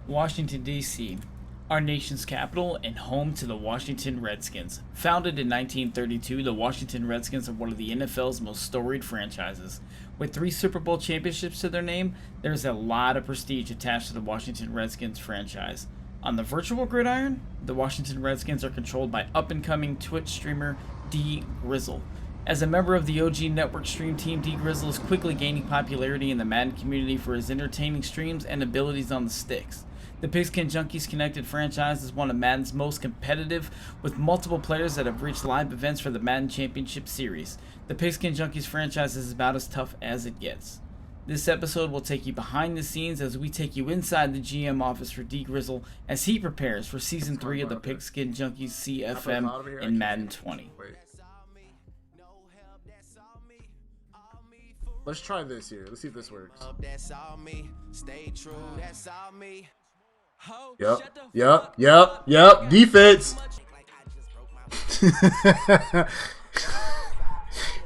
Washington, D.C., our nation's capital and home to the Washington Redskins. Founded in 1932, the Washington Redskins are one of the NFL's most storied franchises. With 3 Super Bowl championships to their name, there's a lot of prestige attached to the Washington Redskins franchise. On the virtual gridiron, the Washington Redskins are controlled by up-and-coming Twitch streamer DGrizzle. As a member of the OG Network stream team, DGrizzle is quickly gaining popularity in the Madden community for his entertaining streams and abilities on the sticks. The Pigskin Junkies Connected franchise is one of Madden's most competitive, with multiple players that have reached live events for the Madden Championship Series. The Pigskin Junkies franchise is about as tough as it gets. This episode will take you behind the scenes as we take you inside the GM office for DGrizzle as he prepares for Season 3 of the Pigskin Junkies CFM in Madden 20. Let's try this here. Let's see if this works. Yep. Defense.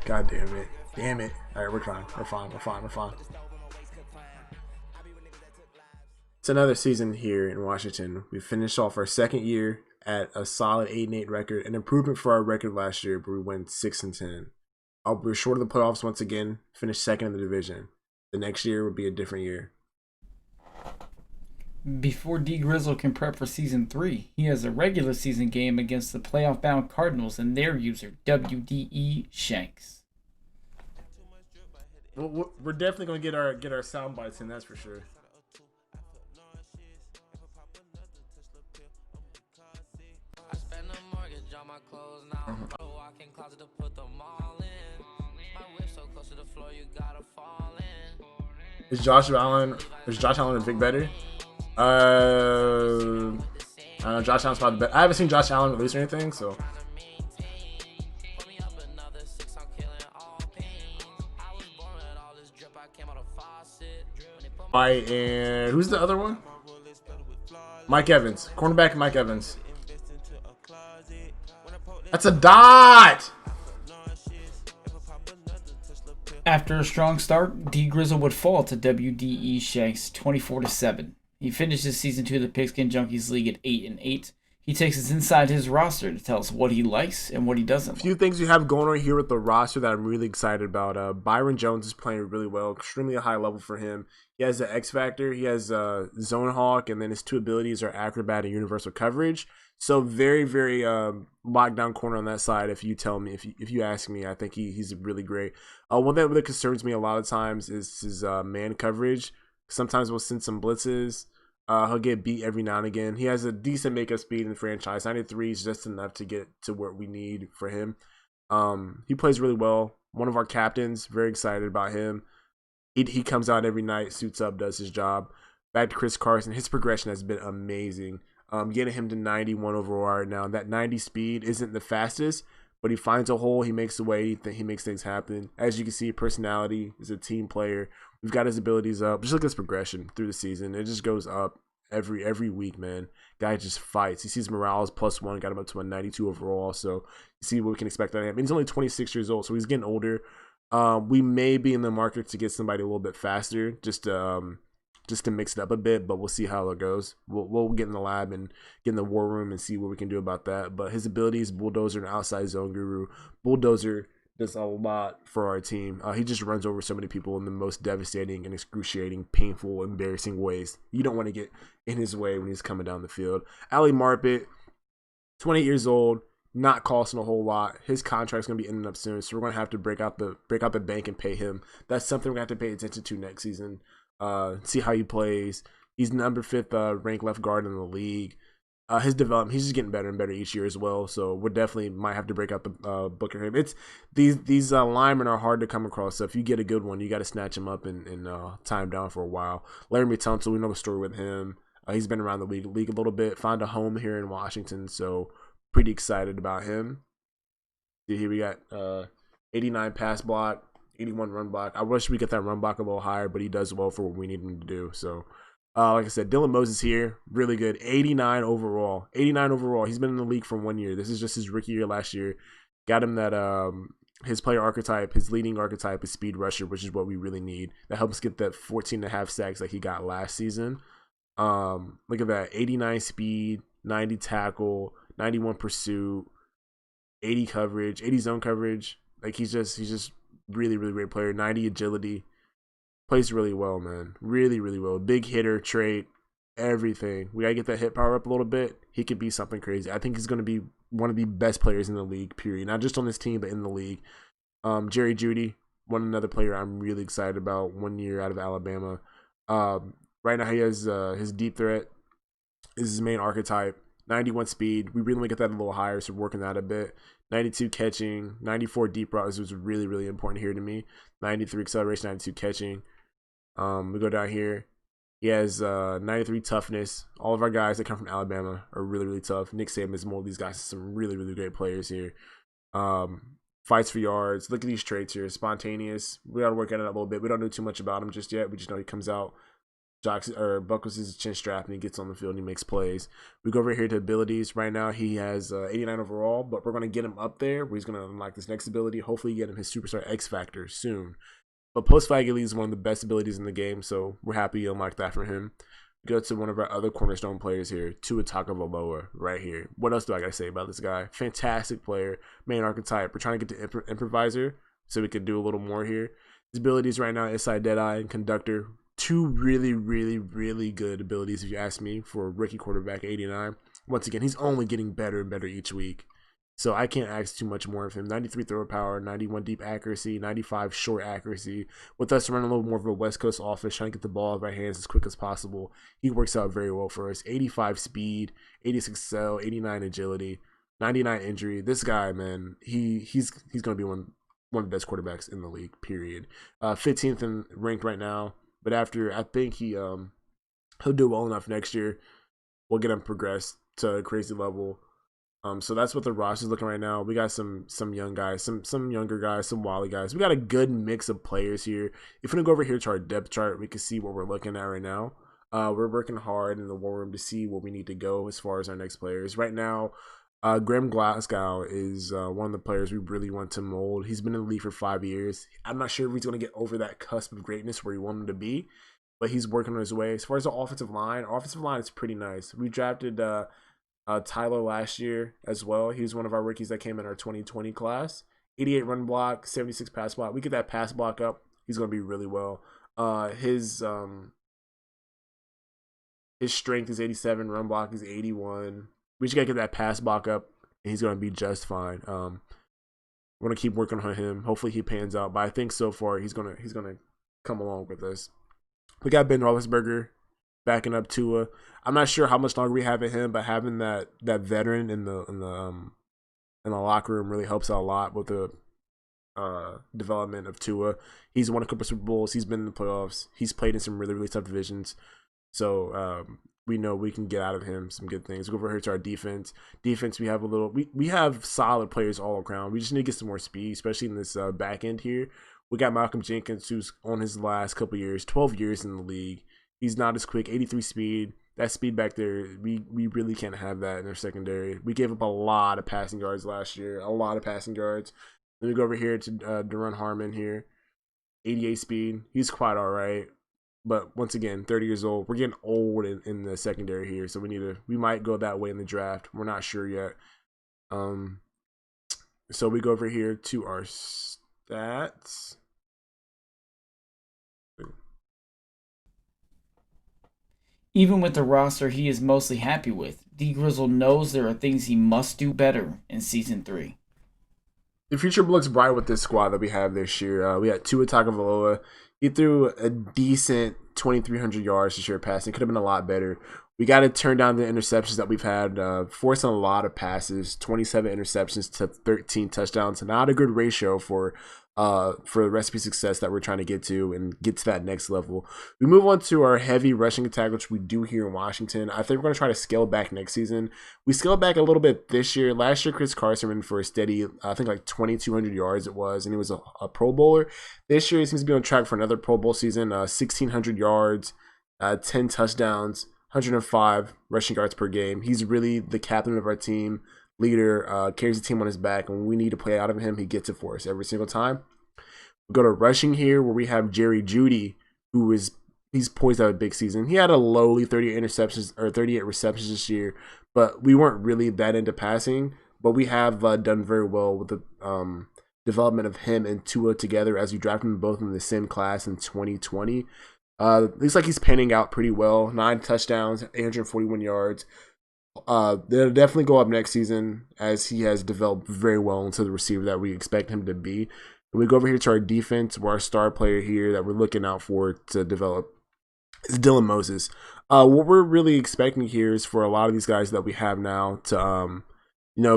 God damn it. All right, we're fine. We're fine. It's another season here in Washington. We finished off our second year at a solid 8-8 record, an improvement for our record last year, but we went 6-10. We're short of the playoffs once again, finished second in the division. The next year would be a different year. Before DGrizzle can prep for Season 3, he has a regular season game against the playoff-bound Cardinals and their user, WDE Shanks. We're definitely going to get our sound bites in, that's for sure. Is Josh Allen a big better? Josh Allen's probably better. I haven't seen Josh Allen release or anything, so. And who's the other one? Mike Evans, cornerback Mike Evans. That's a dot. After a strong start, DGrizzle would fall to WDE Shanks 24-7. He finishes Season 2 of the Pigskin Junkies League at 8-8. He takes us inside his roster to tell us what he likes and what he doesn't like. A few things we have going on here with the roster that I'm really excited about. Byron Jones is playing really well, extremely high level for him. He has the X Factor, he has Zone Hawk, and then his 2 abilities are Acrobat and Universal Coverage. So very, very locked down corner on that side. If you tell me, if you ask me, I think he's really great. One that really concerns me a lot of times is his man coverage. Sometimes we'll send some blitzes. He'll get beat every now and again. He has a decent makeup speed in the franchise. 93 is just enough to get to what we need for him. He plays really well. One of our captains, very excited about him. He comes out every night, suits up, does his job. Back to Chris Carson. His progression has been amazing. Getting him to 91 overall right now. That 90 speed isn't the fastest, but he finds a hole. He makes a way. He makes things happen. As you can see, personality is a team player. We've got his abilities up. Just look at his progression through the season. It just goes up every week, man. Guy just fights. He sees Morales +1, got him up to a 92 overall. So you see what we can expect out of him. And he's only 26 years old, so he's getting older. We may be in the market to get somebody a little bit faster, just to mix it up a bit, but we'll see how it goes. We'll get in the lab and get in the war room and see what we can do about that. But his abilities, Bulldozer and outside zone guru. Bulldozer does a lot for our team. He just runs over so many people in the most devastating and excruciating, painful, embarrassing ways. You don't want to get in his way when he's coming down the field. Ali Marpet, 28 years old, not costing a whole lot. His contract's going to be ending up soon, so we're going to have to break out the bank and pay him. That's something we're going to have to pay attention to next season. See how he plays. He's number 5th ranked left guard in the league. His development, he's just getting better and better each year as well. So we definitely might have to break out the book of him. It's these linemen are hard to come across. So if you get a good one, you got to snatch him up and tie him down for a while. Laramie Tunsil, we know the story with him. He's been around the league a little bit. Found a home here in Washington, so pretty excited about him. See, here we got 89 pass block, 81 run block. I wish we get that run block a little higher, but he does well for what we need him to do. So. Like I said, Dylan Moses here, really good. 89 overall. 89 overall. He's been in the league for 1 year. This is just his rookie year last year. Got him that his player archetype, his leading archetype is speed rusher, which is what we really need. That helps get that 14.5 sacks that he got last season. Look at that, 89 speed, 90 tackle, 91 pursuit, 80 coverage, 80 zone coverage. Like he's just really really great player. 90 agility, plays really well, man. Really really well. Big hitter trait, everything. We gotta get that hit power up a little bit. He could be something crazy. I think he's gonna be one of the best players in the league. Period. Not just on this team, but in the league. Jerry Jeudy, another player I'm really excited about. 1 year out of Alabama. Right now he has his deep threat is his main archetype. 91 speed. We really want to get that a little higher, so we're working that a bit. 92 catching, 94 deep routes was really, really important here to me. 93 acceleration, 92 catching. We go down here. He has 93 toughness. All of our guys that come from Alabama are really, really tough. Nick Saban's mold these guys are some really, really great players here. Fights for yards. Look at these traits here. Spontaneous. We got to work on it a little bit. We don't know too much about him just yet. We just know he comes out, buckles his chin strap, and he gets on the field and he makes plays. We go over here to abilities. Right now he has 89 overall, but we're going to get him up there where he's going to unlock this next ability. Hopefully get him his superstar X Factor soon. But post-flag elite is one of the best abilities in the game, so we're happy to unlock that for him. We go to one of our other cornerstone players here, Tua Tagovailoa, right here. What else do I got to say about this guy? Fantastic player, main archetype. We're trying to get to improviser so we can do a little more here. His abilities right now, inside Deadeye and Conductor. Two really, really, really good abilities, if you ask me, for a rookie quarterback, 89. Once again, he's only getting better and better each week. So I can't ask too much more of him. 93 throw power, 91 deep accuracy, 95 short accuracy. With us running a little more of a West Coast offense, trying to get the ball out of our hands as quick as possible, he works out very well for us. 85 speed, 86 excel, 89 agility, 99 injury. This guy, man, he's going to be one of the best quarterbacks in the league, period. 15th in ranked right now. But after, I think he'll do well enough next year. We'll get him progressed to a crazy level. So that's what the roster's looking right now. We got some young guys, some younger guys, some wily guys. We got a good mix of players here. If we go over here to our depth chart, we can see what we're looking at right now. We're working hard in the war room to see where we need to go as far as our next players. Right now, Graham Glasgow is one of the players we really want to mold. He's been in the league for 5 years. I'm not sure if he's going to get over that cusp of greatness where we want him to be, but he's working on his way. As far as the offensive line is pretty nice. We drafted Tyler last year as well. He was one of our rookies that came in our 2020 class. 88 run block, 76 pass block. We get that pass block up, he's going to be really well. His strength is 87, run block is 81. We just got to get that pass block up, and he's going to be just fine. We're going to keep working on him. Hopefully he pans out, but I think so far he's going to come along with us. We got Ben Roethlisberger backing up Tua. I'm not sure how much longer we have in him, but having that veteran in the locker room really helps out a lot with the development of Tua. He's won a couple Super Bowls. He's been in the playoffs. He's played in some really, really tough divisions. So we know we can get out of him some good things. Go over here to our defense. Defense, we have we have solid players all around. We just need to get some more speed, especially in this back end here. We got Malcolm Jenkins, who's on his last couple years, 12 years in the league. He's not as quick, 83 speed. That speed back there, we really can't have that in our secondary. We gave up a lot of passing yards last year, a lot of passing yards. Then we go over here to Duron Harmon here, 88 speed. He's quite all right. But once again, 30 years old. We're getting old in the secondary here, so we might go that way in the draft. We're not sure yet. So we go over here to our stats. Even with the roster he is mostly happy with, DGrizzle knows there are things he must do better in Season 3. The future looks bright with this squad that we have this year. We had Tua Tagovailoa. He threw a decent 2,300 yards this year passing. Could have been a lot better. We got to turn down the interceptions that we've had, forcing a lot of passes, 27 interceptions to 13 touchdowns. Not a good ratio for the recipe success that we're trying to get to and get to that next level. We move on to our heavy rushing attack, which we do here in Washington. I think we're going to try to scale back next season. We scaled back a little bit this year. Last year, Chris Carson ran for a steady, I think like 2,200 yards it was, and he was a Pro Bowler. This year, he seems to be on track for another Pro Bowl season, 1,600 yards, 10 touchdowns, 105 rushing yards per game. He's really the captain of our team, leader, carries the team on his back, and when we need to play out of him, he gets it for us every single time. We go to rushing here, where we have Jerry Jeudy, who is he's poised to have a big season. He had a lowly 38 receptions this year, but we weren't really that into passing. But we have done very well with the development of him and Tua together as we drafted them both in the same class in 2020. Looks like he's panning out pretty well. 9 touchdowns, 841 yards. They'll definitely go up next season as he has developed very well into the receiver that we expect him to be. And we go over here to our defense, where our star player here that we're looking out for to develop is Dylan Moses. What we're really expecting here is for a lot of these guys that we have now to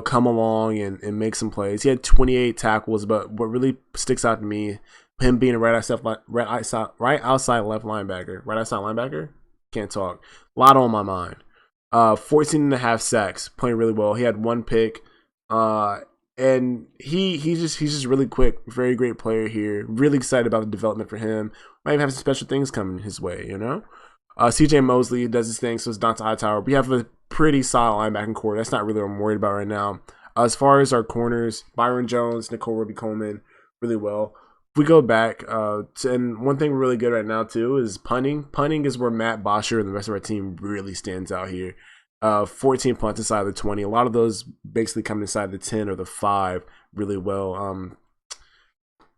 come along and make some plays. He had 28 tackles, but what really sticks out to me, him being a right outside left linebacker. Right outside linebacker? Can't talk. A lot on my mind. 14 and a half sacks, playing really well. He had 1 pick. And he's just really quick. Very great player here. Really excited about the development for him. Might even have some special things coming his way, CJ Mosley does his thing, so it's Dante Hightower. We have a pretty solid linebacking core. That's not really what I'm worried about right now. As far as our corners, Byron Jones, Nicole Roby-Coleman, really well. If we go back, and one thing we're really good right now too is punting. Punting is where Matt Bosher and the rest of our team really stands out here. 14 punts inside the 20. A lot of those basically come inside the 10 or the 5 really well.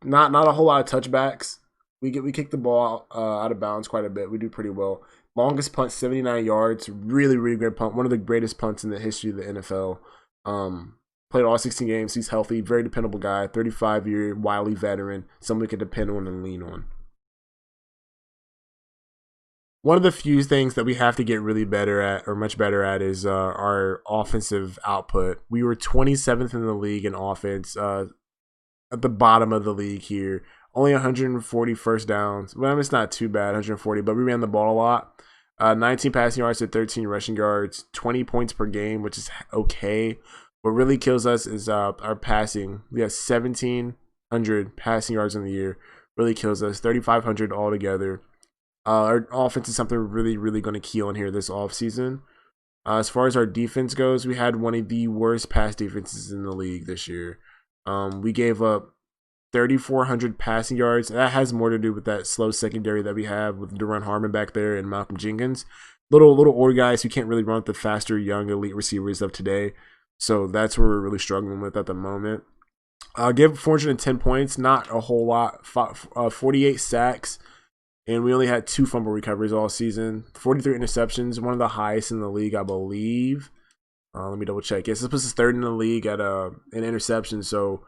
Not a whole lot of touchbacks. We kick the ball out of bounds quite a bit. We do pretty well. Longest punt, 79 yards. Really, really great punt. One of the greatest punts in the history of the NFL. Played all 16 games. He's healthy. Very dependable guy. 35-year wily veteran. Someone we can depend on and lean on. One of the few things that we have to get really better at, or much better at, is our offensive output. We were 27th in the league in offense, at the bottom of the league here. Only 140 first downs. Well, it's not too bad, 140, but we ran the ball a lot. 19 passing yards to 13 rushing yards, 20 points per game, which is okay. What really kills us is our passing. We have 1,700 passing yards in the year. Really kills us. 3,500 altogether. Our offense is something we're really, really going to key on here this offseason. As far as our defense goes, we had one of the worst pass defenses in the league this year. We gave up 3,400 passing yards. That has more to do with that slow secondary that we have with Duron Harmon back there and Malcolm Jenkins. Little older guys who can't really run with the faster, young, elite receivers of today. So that's where we're really struggling with at the moment. Give 410 points, not a whole lot. 48 sacks. And we only had 2 fumble recoveries all season. 43 interceptions, one of the highest in the league, I believe. Let me double check. Yes, this puts us 3rd in the league at an interception. So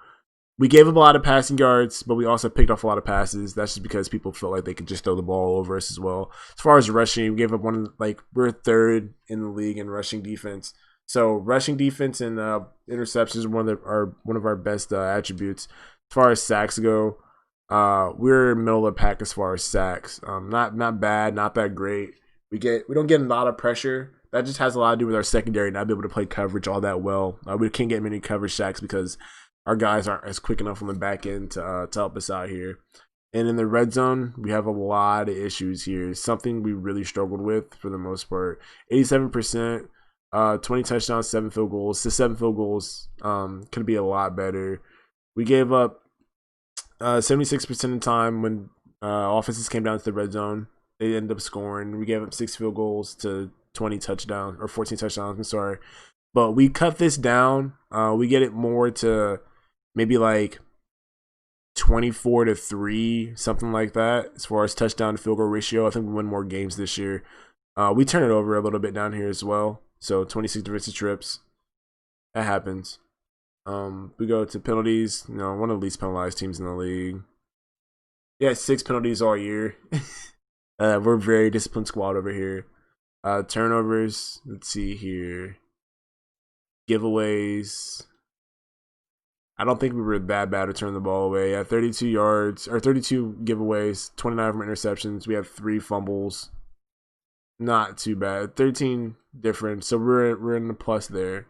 we gave up a lot of passing yards, but we also picked off a lot of passes. That's just because people felt like they could just throw the ball over us as well. As far as rushing, we gave up we're 3rd in the league in rushing defense. So rushing defense and interceptions are one of our best attributes. As far as sacks go, we're middle of the pack as far as sacks. Not bad, not that great. We don't get a lot of pressure. That just has a lot to do with our secondary not being able to play coverage all that well. We can't get many coverage sacks because our guys aren't as quick enough on the back end to help us out here. And in the red zone, we have a lot of issues here. Something we really struggled with for the most part. 87%, 20 touchdowns, 7 field goals. The 7 field goals could be a lot better. We gave up 76% of the time when offenses came down to the red zone, they ended up scoring. We gave up 6 field goals to 20 touchdowns, or 14 touchdowns, I'm sorry. But we cut this down. We get it more to maybe 24-3, something like that, as far as touchdown to field goal ratio. I think we win more games this year. We turn it over a little bit down here as well. So 26 defensive trips. That happens. We go to penalties. One of the least penalized teams in the league. Yeah, 6 penalties all year. We're a very disciplined squad over here. Turnovers. Let's see here. Giveaways. I don't think we were that bad to turn the ball away. 32 yards or 32 giveaways, 29 from interceptions. We have 3 fumbles. Not too bad. 13 different. So we're in the plus there.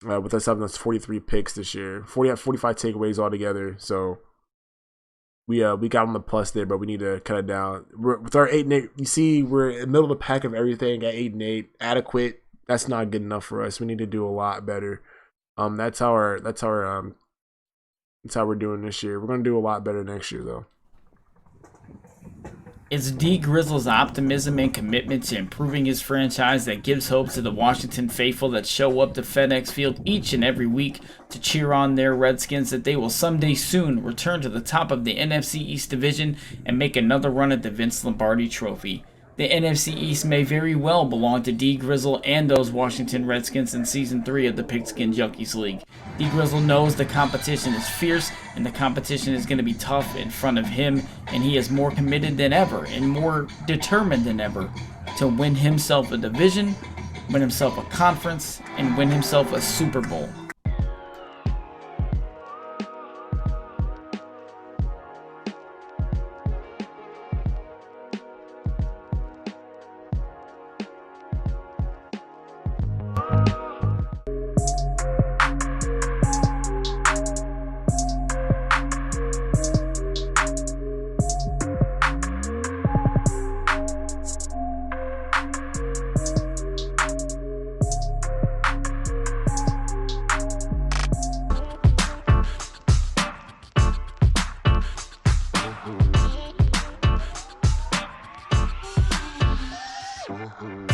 With us having those 43 picks this year, 45 takeaways altogether. So we got on the plus there, but we need to cut it down. With our 8-8, you see, we're in the middle of the pack of everything at 8-8. Adequate. That's not good enough for us. We need to do a lot better. That's how we're doing this year. We're gonna do a lot better next year, though. It's DGrizzle's optimism and commitment to improving his franchise that gives hope to the Washington faithful that show up to FedEx Field each and every week to cheer on their Redskins that they will someday soon return to the top of the NFC East Division and make another run at the Vince Lombardi Trophy. The NFC East may very well belong to DGrizzle and those Washington Redskins in Season 3 of the Pigskin Junkies League. DGrizzle knows the competition is fierce and the competition is going to be tough in front of him, and he is more committed than ever and more determined than ever to win himself a division, win himself a conference, and win himself a Super Bowl. Mm-hmm.